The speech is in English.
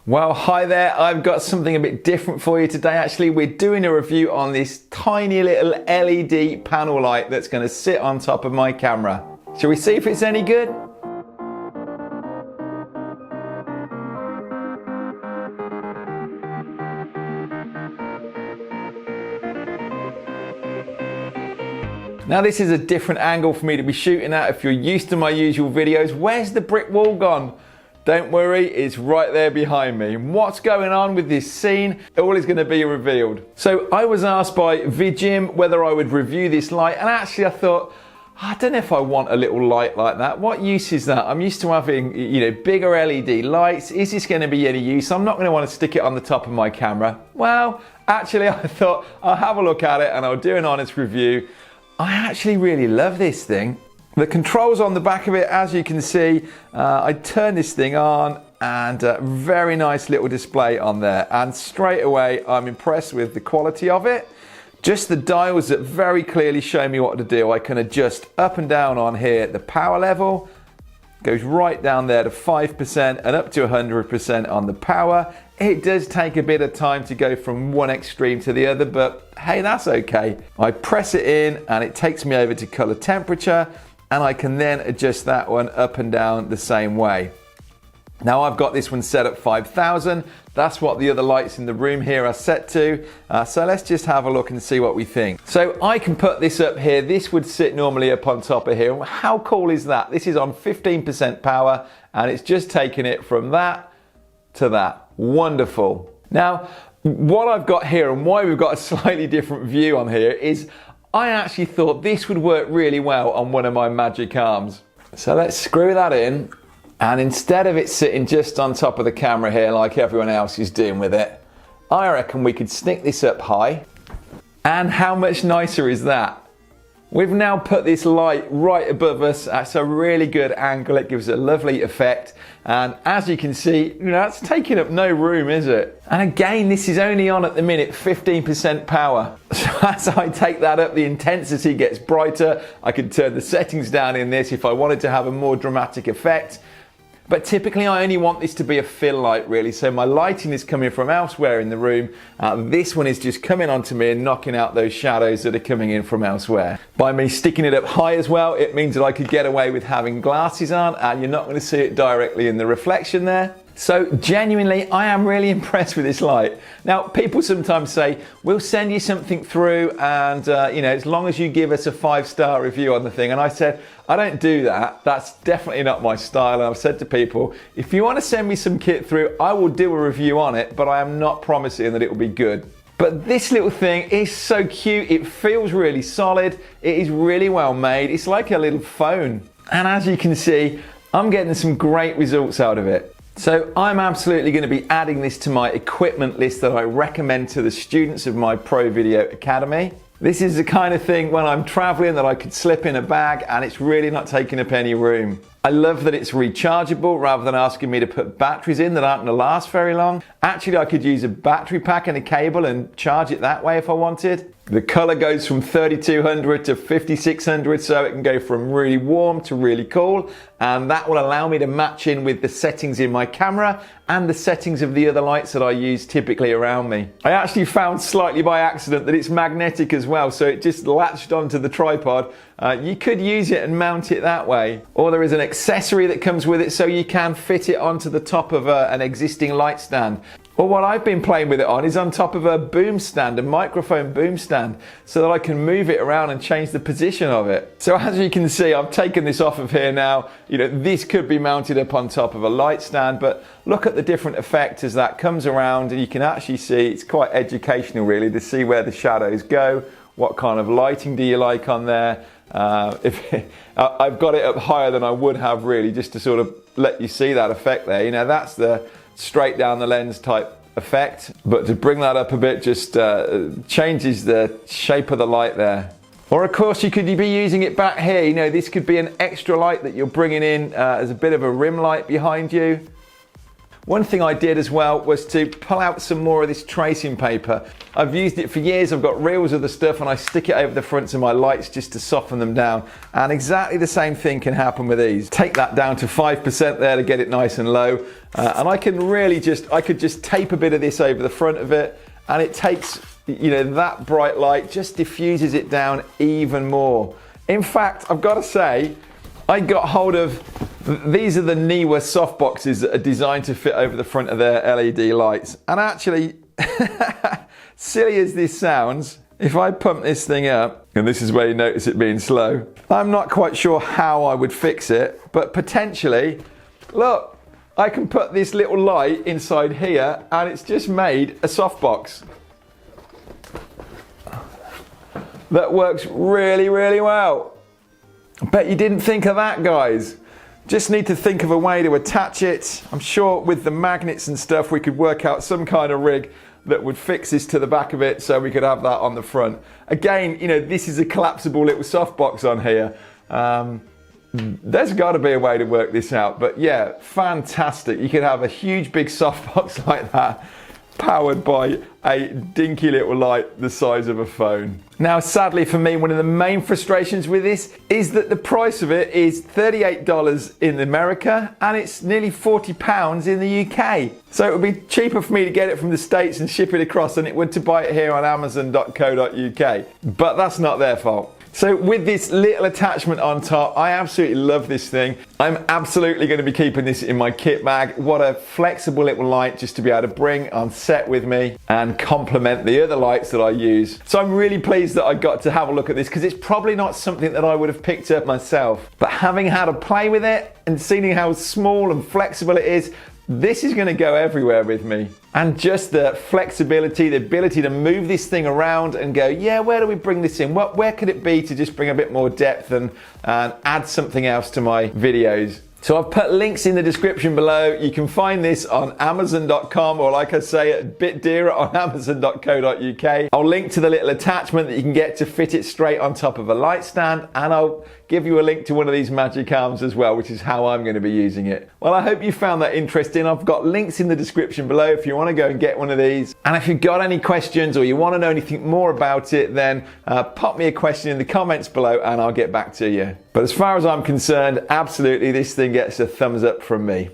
Well, hi there. I've got something a bit different for you today. Actually, we're doing a review on this tiny little LED panel light that's going to sit on top of my camera. Shall we see if it's any good? Now this is a different angle for me to be shooting at if you're used to my usual videos. Where's the brick wall gone? Don't worry, it's right there behind me. What's going on with this scene? All is going to be revealed. So I was asked by VIJIM whether I would review this light, and actually I thought, I don't know if I want a little light like that. What use is that? I'm used to having, bigger LED lights. Is this going to be any use? I'm not going to want to stick it on the top of my camera. Well, actually I thought I'll have a look at it and I'll do an honest review. I actually really love this thing. The controls on the back of it, as you can see, I turn this thing on and very nice little display on there. And straight away, I'm impressed with the quality of it. Just the dials that very clearly show me what to do. I can adjust up and down on here. The power level goes right down there to 5% and up to 100% on the power. It does take a bit of time to go from one extreme to the other, but hey, that's okay. I press it in and it takes me over to color temperature, and I can then adjust that one up and down the same way. Now I've got this one set at 5,000. That's what the other lights in the room here are set to. So let's just have a look and see what we think. So I can put this up here. This would sit normally up on top of here. How cool is that? This is on 15% power and it's just taking it from that to that. Wonderful. Now, what I've got here and why we've got a slightly different view on here is I actually thought this would work really well on one of my magic arms. So let's screw that in, and instead of it sitting just on top of the camera here like everyone else is doing with it, I reckon we could stick this up high. And how much nicer is that? We've now put this light right above us. That's a really good angle. It gives a lovely effect. And as you can see, that's taking up no room, is it? And again, this is only on at the minute 15% power. So as I take that up, the intensity gets brighter. I can turn the settings down in this if I wanted to have a more dramatic effect. But typically I only want this to be a fill light really, so my lighting is coming from elsewhere in the room. This one is just coming onto me and knocking out those shadows that are coming in from elsewhere. By me sticking it up high as well, it means that I could get away with having glasses on and you're not going to see it directly in the reflection there. So genuinely, I am really impressed with this light. Now, people sometimes say, we'll send you something through and, as long as you give us a 5-star review on the thing. And I said, I don't do that. That's definitely not my style. And I've said to people, if you want to send me some kit through, I will do a review on it, but I am not promising that it will be good. But this little thing is so cute. It feels really solid. It is really well made. It's like a little phone. And as you can see, I'm getting some great results out of it. So I'm absolutely going to be adding this to my equipment list that I recommend to the students of my Pro Video Academy. This is the kind of thing when I'm traveling that I could slip in a bag and it's really not taking up any room. I love that it's rechargeable rather than asking me to put batteries in that aren't going to last very long. Actually, I could use a battery pack and a cable and charge it that way if I wanted. The color goes from 3200 to 5600, so it can go from really warm to really cool, and that will allow me to match in with the settings in my camera and the settings of the other lights that I use typically around me. I actually found slightly by accident that it's magnetic as well, so it just latched onto the tripod. You could use it and mount it that way, or there is an accessory that comes with it so you can fit it onto the top of an existing light stand. Well, what I've been playing with it on is on top of a boom stand, a microphone boom stand, so that I can move it around and change the position of it. So as you can see, I've taken this off of here now. This could be mounted up on top of a light stand, but look at the different effect as that comes around, and you can actually see it's quite educational really to see where the shadows go. What kind of lighting do you like on there? I've got it up higher than I would have really, just to sort of let you see that effect there. That's the straight down the lens type effect, but to bring that up a bit just changes the shape of the light there. Or of course you could be using it back here. This could be an extra light that you're bringing in as a bit of a rim light behind you. One thing I did as well was to pull out some more of this tracing paper. I've used it for years. I've got reels of the stuff and I stick it over the fronts of my lights just to soften them down. And exactly the same thing can happen with these. Take that down to 5% there to get it nice and low. And I could just tape a bit of this over the front of it, and it takes, you know, that bright light, just diffuses it down even more. In fact, I've got to say, I got hold of, these are the Neewer soft boxes that are designed to fit over the front of their LED lights. And actually, silly as this sounds, if I pump this thing up, and this is where you notice it being slow, I'm not quite sure how I would fix it, but potentially, look, I can put this little light inside here and it's just made a softbox that works really, really well. I bet you didn't think of that, guys. Just need to think of a way to attach it. I'm sure with the magnets and stuff we could work out some kind of rig that would fix this to the back of it so we could have that on the front. Again, you know, this is a collapsible little softbox on here. There's got to be a way to work this out, but yeah, fantastic. You could have a huge big softbox like that powered by a dinky little light the size of a phone. Now, sadly for me, one of the main frustrations with this is that the price of it is $38 in America and it's nearly £40 in the UK. So it would be cheaper for me to get it from the States and ship it across than it would to buy it here on Amazon.co.uk. But that's not their fault. So with this little attachment on top, I absolutely love this thing. I'm absolutely going to be keeping this in my kit bag. What a flexible little light just to be able to bring on set with me and complement the other lights that I use. So I'm really pleased that I got to have a look at this because it's probably not something that I would have picked up myself. But having had a play with it and seeing how small and flexible it is, this is going to go everywhere with me. And just the flexibility, the ability to move this thing around and go, yeah, where do we bring this in? Where could it be to just bring a bit more depth and add something else to my videos? So I've put links in the description below. You can find this on Amazon.com, or like I say, a bit dearer on Amazon.co.uk. I'll link to the little attachment that you can get to fit it straight on top of a light stand, and I'll give you a link to one of these magic arms as well, which is how I'm going to be using it. Well, I hope you found that interesting. I've got links in the description below if you want to go and get one of these. And if you've got any questions or you want to know anything more about it, then pop me a question in the comments below and I'll get back to you. But as far as I'm concerned, absolutely, this thing gets a thumbs up from me.